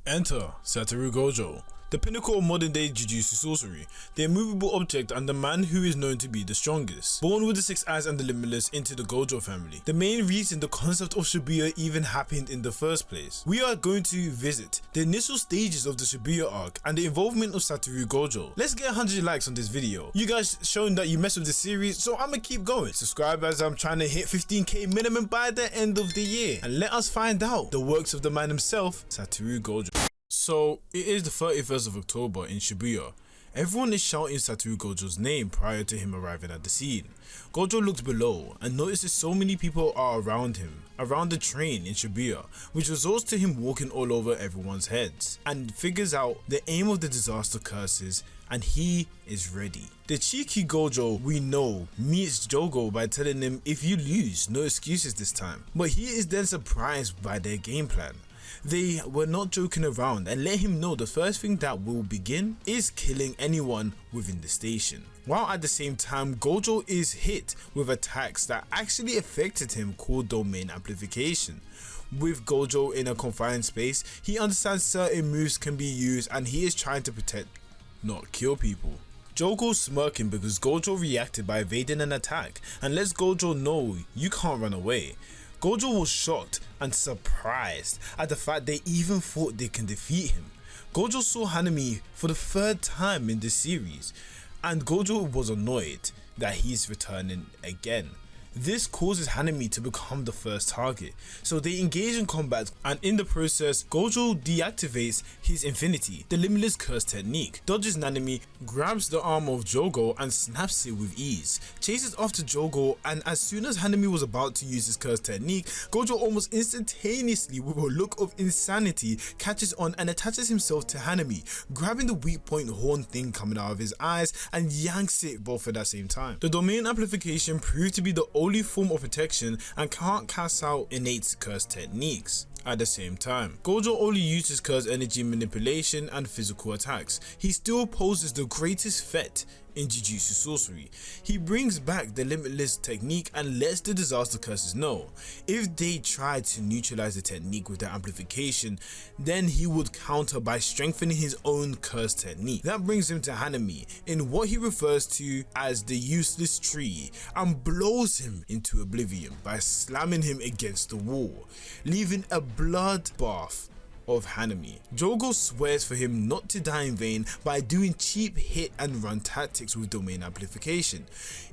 Enter Satoru Gojo, the pinnacle of modern day Jujutsu sorcery, the immovable object and the man who is known to be the strongest. Born with the 6 eyes and the limitless into the Gojo family, the main reason the concept of Shibuya even happened in the first place. We are going to visit the initial stages of the Shibuya arc and the involvement of Satoru Gojo. Let's get 100 likes on this video. You guys showing that you mess with the series, so I'ma keep going. Subscribe as I'm trying to hit 15k minimum by the end of the year, and let us find out the works of the man himself, Satoru Gojo. So it is the 31st of October in Shibuya. Everyone is shouting Satoru Gojo's name prior to him arriving at the scene. Gojo looks below and notices so many people are around him, around the train in Shibuya, which results to him walking all over everyone's heads, and figures out the aim of the disaster curses, and he is ready. The cheeky Gojo we know meets Jogo by telling him, if you lose, no excuses this time. But he is then surprised by their game plan. They were not joking around and let him know the first thing that will begin is killing anyone within the station. While at the same time, Gojo is hit with attacks that actually affected him called domain amplification. With Gojo in a confined space, he understands certain moves can be used and he is trying to protect, not kill people. Jogo's smirking because Gojo reacted by evading an attack and lets Gojo know you can't run away. Gojo was shocked and surprised at the fact they even thought they can defeat him. Gojo saw Hanami for the 3rd time in this series, and Gojo was annoyed that he's returning again. This causes Hanami to become the first target, so they engage in combat, and in the process, Gojo deactivates his Infinity, the limitless curse technique, dodges Nanami, grabs the arm of Jogo and snaps it with ease, chases after Jogo, and as soon as Hanami was about to use his curse technique, Gojo almost instantaneously, with a look of insanity, catches on and attaches himself to Hanami, grabbing the weak point horn thing coming out of his eyes and yanks it both at the same time. The domain amplification proved to be the only form of protection and can't cast out innate curse techniques. At the same time, Gojo only uses curse energy manipulation and physical attacks. He still poses the greatest threat in Jujutsu sorcery. He brings back the limitless technique and lets the disaster curses know if they try to neutralize the technique with the amplification, then he would counter by strengthening his own curse technique. That brings him to Hanami in what he refers to as the useless tree and blows him into oblivion by slamming him against the wall, leaving a bloodbath of Hanami. Jogo swears for him not to die in vain by doing cheap hit and run tactics with domain amplification,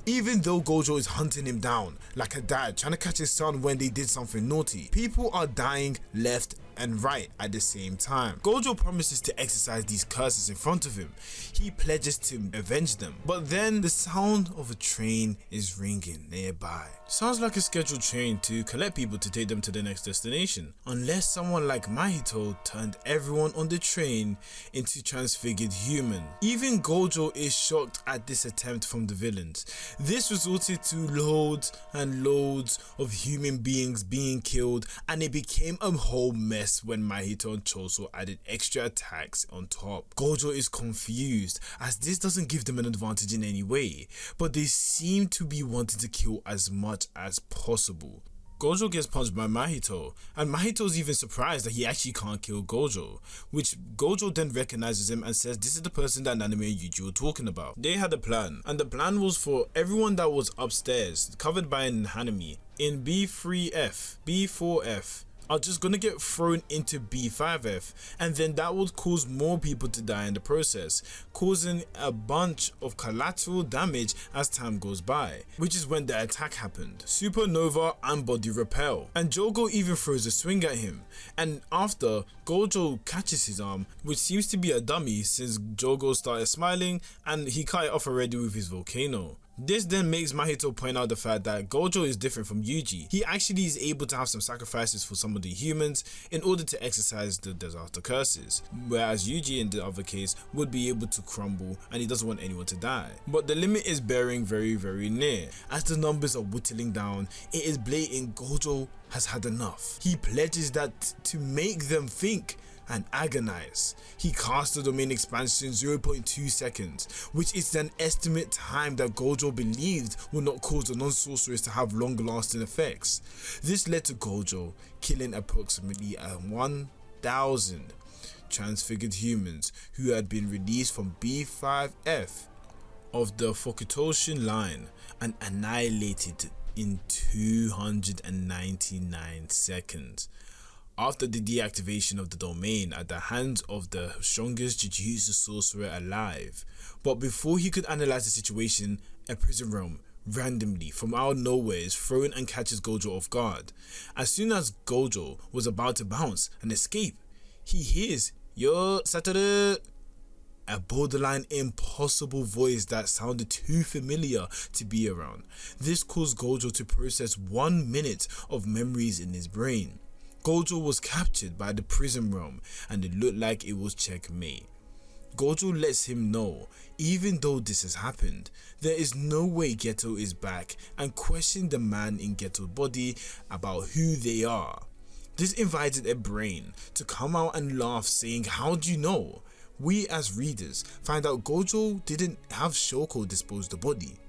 even though Gojo is hunting him down like a dad trying to catch his son when they did something naughty. People are dying left and right at the same time. Gojo promises to exercise these curses in front of him. He pledges to avenge them, but then the sound of a train is ringing nearby. Sounds like a scheduled train to collect people to take them to the next destination, unless someone like Mahito turned everyone on the train into transfigured human. Even Gojo is shocked at this attempt from the villains. This resulted to loads and loads of human beings being killed, and it became a whole mess when Mahito and Choso added extra attacks on top. Gojo is confused as this doesn't give them an advantage in any way, but they seem to be wanting to kill as much as possible. Gojo gets punched by Mahito, and Mahito's even surprised that he actually can't kill Gojo, which Gojo then recognizes him and says this is the person that Nanami and Yuji were talking about. They had a plan, and the plan was for everyone that was upstairs, covered by an Hanami, in B3F, B4F, are just gonna get thrown into B5F, and then that would cause more people to die in the process, causing a bunch of collateral damage as time goes by, which is when the attack happened. Supernova and Body Repel, and Jogo even throws a swing at him, and after, Gojo catches his arm, which seems to be a dummy since Jogo started smiling and he cut it off already with his volcano. This then makes Mahito point out the fact that Gojo is different from Yuji. He actually is able to have some sacrifices for some of the humans in order to exercise the disaster curses, whereas Yuji in the other case would be able to crumble and he doesn't want anyone to die. But the limit is bearing very near. As the numbers are whittling down, it is blatant Gojo has had enough. He pledges that to make them think and agonize. He cast the domain expansion 0.2 seconds, which is an estimate time that Gojo believed would not cause the non-sorcerers to have long-lasting effects. This led to Gojo killing approximately 1,000 transfigured humans who had been released from B5F of the Fokutoshin line and annihilated in 299 seconds after the deactivation of the domain at the hands of the strongest Jujutsu sorcerer alive. But before he could analyze the situation, a prison realm randomly from out of nowhere is thrown and catches Gojo off guard. As soon as Gojo was about to bounce and escape, he hears, "Yo, Satoru," a borderline impossible voice that sounded too familiar to be around. This caused Gojo to process 1 minute of memories in his brain. Gojo was captured by the prison realm and it looked like it was checkmate. Gojo lets him know, even though this has happened, there is no way Geto is back, and questioned the man in Geto's body about who they are. This invited a brain to come out and laugh, saying, "How do you know?" We as readers find out Gojo didn't have Shoko dispose the body,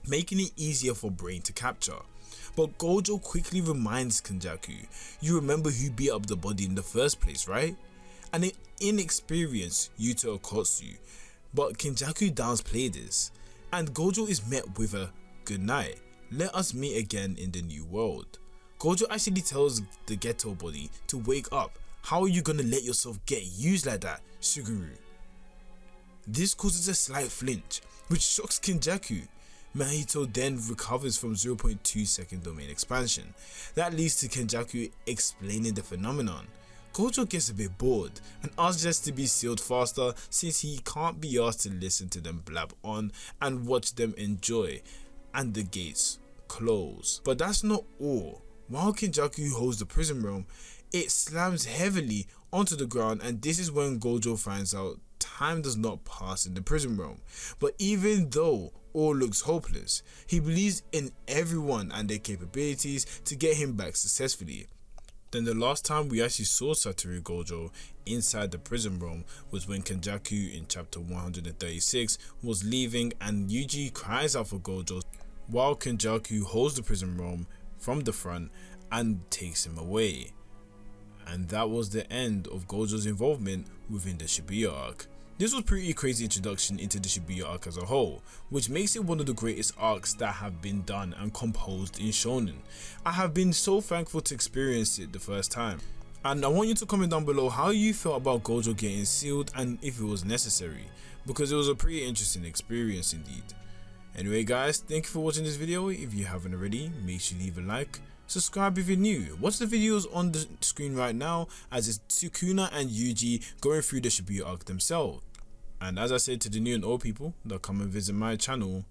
making it easier for Brain to capture. But Gojo quickly reminds Kenjaku, "You remember who beat up the body in the first place, right?" An inexperienced Yuta Okotsu, but Kenjaku downplays this, and Gojo is met with a "good night, let us meet again in the new world." Gojo actually tells the Geto body to wake up. "How are you gonna let yourself get used like that, Suguru?" This causes a slight flinch, which shocks Kenjaku. Mahito then recovers from 0.2 second domain expansion. That leads to Kenjaku explaining the phenomenon. Gojo gets a bit bored and asks just to be sealed faster since he can't be asked to listen to them blab on and watch them enjoy, and the gates close. But that's not all. While Kenjaku holds the prison realm, it slams heavily onto the ground, and this is when Gojo finds out time does not pass in the prison realm. But even though all looks hopeless, he believes in everyone and their capabilities to get him back successfully. Then the last time we actually saw Satoru Gojo inside the prison realm was when Kenjaku in chapter 136 was leaving, and Yuji cries out for Gojo while Kenjaku holds the prison realm from the front and takes him away. And that was the end of Gojo's involvement within the Shibuya arc. This was pretty crazy introduction into the Shibuya arc as a whole, which makes it one of the greatest arcs that have been done and composed in shonen. I have been so thankful to experience it the first time. And I want you to comment down below how you felt about Gojo getting sealed and if it was necessary, because it was a pretty interesting experience indeed. Anyway guys, thank you for watching this video. If you haven't already, make sure you leave a like, subscribe if you're new, watch the videos on the screen right now as it's Sukuna and Yuji going through the Shibuya arc themselves. And as I said to the new and old people that come and visit my channel,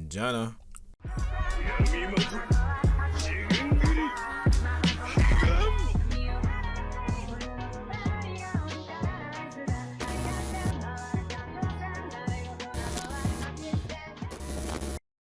Jana.